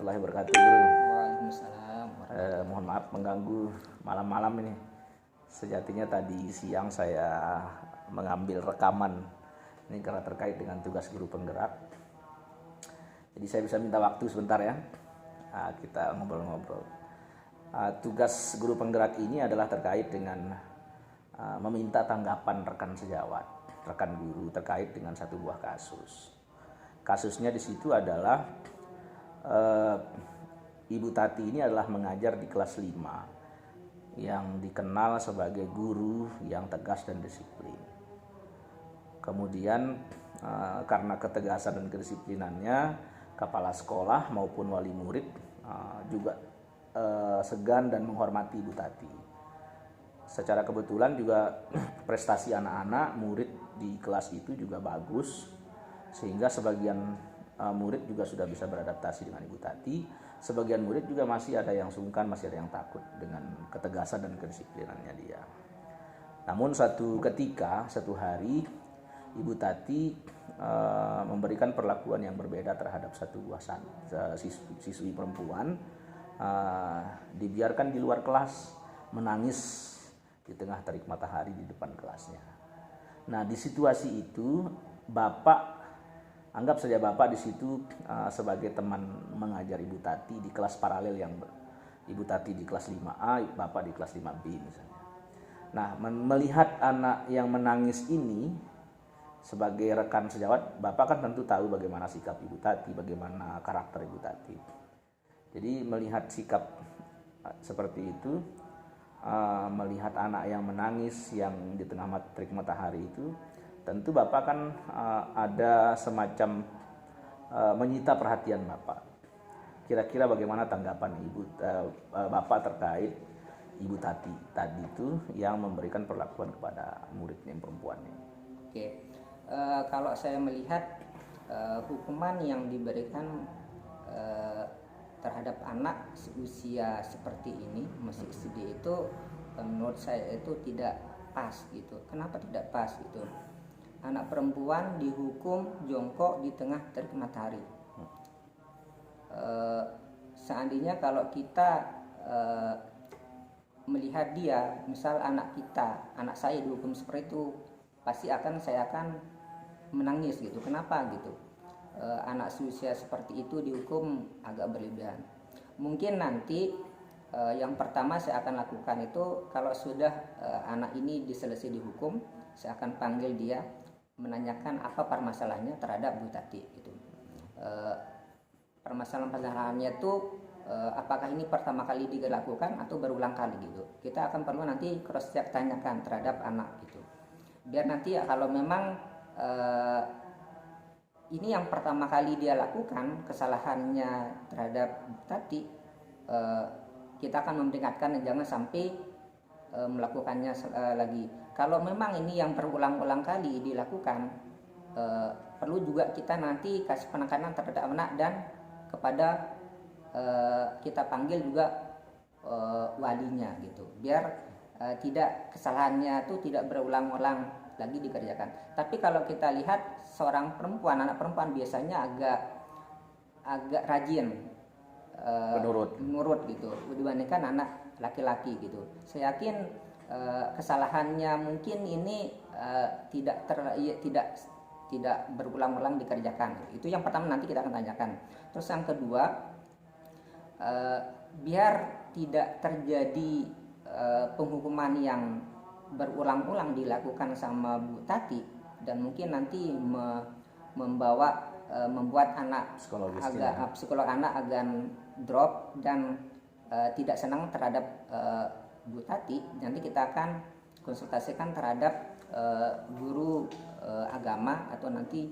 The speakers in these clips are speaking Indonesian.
warahmatullahi wabarakatuh, Bro. Waalaikumsalam. Mohon maaf mengganggu malam-malam ini. Sejatinya tadi siang saya mengambil rekaman ini karena terkait dengan tugas guru penggerak. Jadi saya bisa minta waktu sebentar ya. Kita ngobrol-ngobrol. Tugas guru penggerak ini adalah terkait dengan meminta tanggapan rekan sejawat, rekan guru terkait dengan satu buah kasus. Kasusnya di situ adalah Ibu Tati ini adalah mengajar di kelas 5 yang dikenal sebagai guru yang tegas dan disiplin. Kemudian karena ketegasan dan kedisiplinannya, kepala sekolah maupun wali murid juga segan dan menghormati Ibu Tati. Secara kebetulan juga prestasi anak-anak murid di kelas itu juga bagus, sehingga sebagian murid juga sudah bisa beradaptasi dengan Ibu Tati. Sebagian murid juga masih ada yang sungkan, masih ada yang takut dengan ketegasan dan kedisiplinannya dia. Namun satu hari Ibu Tati memberikan perlakuan yang berbeda terhadap satu buah siswi perempuan. Dibiarkan di luar kelas menangis di tengah terik matahari di depan kelasnya. Nah, di situasi itu anggap saja Bapak di situ sebagai teman mengajar Ibu Tati di kelas paralel yang Ibu Tati di kelas 5A, Bapak di kelas 5B misalnya. Nah, melihat anak yang menangis ini sebagai rekan sejawat, Bapak kan tentu tahu bagaimana sikap Ibu Tati, bagaimana karakter Ibu Tati. Jadi melihat sikap seperti itu, melihat anak yang menangis yang di tengah terik matahari itu, tentu Bapak kan ada semacam menyita perhatian Bapak. Kira-kira bagaimana tanggapan Bapak terkait Ibu Tati tadi itu yang memberikan perlakuan kepada muridnya yang perempuan ini? Oke, kalau saya melihat hukuman yang diberikan terhadap anak usia seperti ini masih SD itu menurut saya itu tidak pas gitu. Kenapa tidak pas gitu? Anak perempuan dihukum jongkok di tengah terik matahari. Seandainya kalau kita melihat dia, misal anak saya dihukum seperti itu, pasti saya akan menangis gitu. Kenapa gitu? Anak seusia seperti itu dihukum agak berlebihan. Mungkin nanti yang pertama saya akan lakukan itu kalau sudah anak ini selesai dihukum, saya akan panggil dia, menanyakan apa permasalahannya terhadap Bu Tati gitu. Permasalahannya itu apakah ini pertama kali dilakukan atau berulang kali gitu. Kita akan perlu nanti cross check tanyakan terhadap anak gitu. Biar nanti kalau memang ini yang pertama kali dia lakukan kesalahannya terhadap Bu Tati, kita akan memperingatkan dan jangan sampai melakukannya lagi. Kalau memang ini yang berulang-ulang kali dilakukan, perlu juga kita nanti kasih penekanan terhadap anak dan kepada kita panggil juga walinya gitu, biar tidak kesalahannya itu tidak berulang-ulang lagi dikerjakan. Tapi kalau kita lihat seorang anak perempuan biasanya agak rajin menurut gitu dibandingkan anak laki-laki gitu. Saya yakin kesalahannya mungkin ini tidak berulang-ulang dikerjakan. Itu yang pertama, nanti kita akan tanyakan. Terus yang kedua, biar tidak terjadi penghukuman yang berulang-ulang dilakukan sama Bu Tati dan mungkin nanti membuat anak psikolog anak agak drop dan tidak senang terhadap Bu Tati. Nanti kita akan konsultasikan terhadap guru agama atau nanti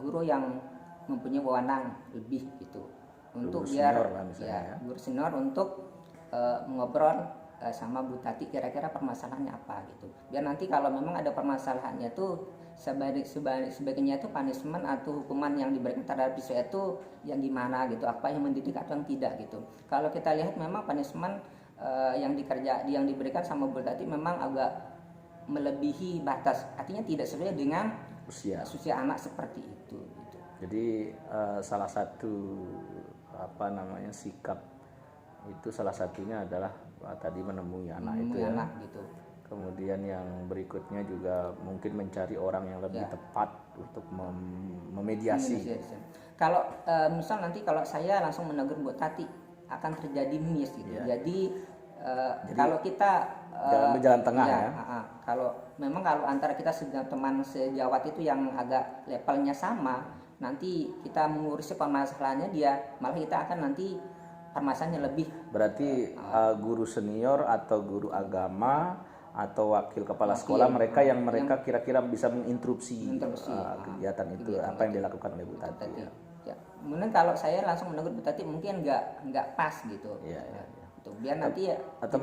guru yang mempunyai wewenang lebih gitu, untuk guru senior untuk ngobrol sama Bu Tati kira-kira permasalahannya apa gitu. Biar nanti kalau memang ada permasalahannya tuh sebaiknya itu punishment atau hukuman yang diberikan terhadap siswa itu yang gimana gitu, apa yang mendidik atau yang tidak gitu. Kalau kita lihat memang punishment yang diberikan sama Bu Tati memang agak melebihi batas, artinya tidak sesuai dengan usia anak seperti itu gitu. Jadi salah satu sikap itu salah satunya adalah tadi menemui anak itu ya. Anak, gitu. Kemudian yang berikutnya juga mungkin mencari orang yang lebih tepat untuk memediasi. Kalau misal nanti kalau saya langsung menegur Bu Tati akan terjadi miss gitu. Jadi kalau kita jalan tengah ya. Kalau antara kita teman sejawat itu yang agak levelnya sama, nanti kita mengurusi permasalahannya, dia malah kita akan nanti permasalahannya lebih. Berarti guru senior atau guru agama atau wakil kepala sekolah mereka kira-kira bisa menginterupsi kegiatan itu apa yang dilakukan oleh Bu Tati. Ya. Mungkin kalau saya langsung menegur Bu Tati mungkin nggak pas gitu. Ya. Biar nanti atau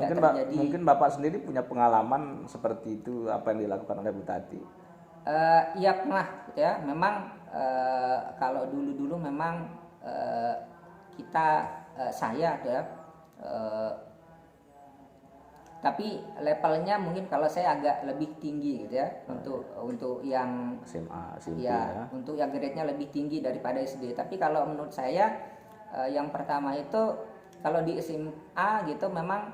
mungkin Bapak sendiri punya pengalaman seperti itu apa yang dilakukan oleh Bu Tati? Iya pernah gitu ya. Memang kalau dulu memang saya ya. Tapi levelnya mungkin kalau saya agak lebih tinggi gitu ya, untuk yang SMA, SMP ya. Untuk yang grade-nya lebih tinggi daripada SD. Tapi kalau menurut saya yang pertama itu kalau di SMA gitu memang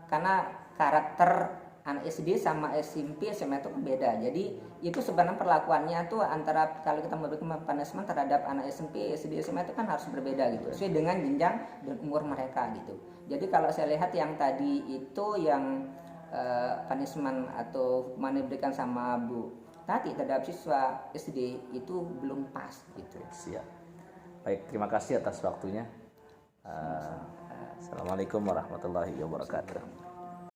karena karakter anak SD sama SMP SMA itu beda. Jadi itu sebenarnya perlakuannya tuh antara kalau kita memberikan punishment terhadap anak SMP, SD, SMA itu kan harus berbeda gitu, sesuai dengan jenjang dan umur mereka gitu. Jadi kalau saya lihat yang tadi itu yang punishment atau hukuman diberikan sama Bu Tati terhadap siswa SD itu belum pas gitu. Siap. Baik, terima kasih atas waktunya. Assalamualaikum warahmatullahi wabarakatuh.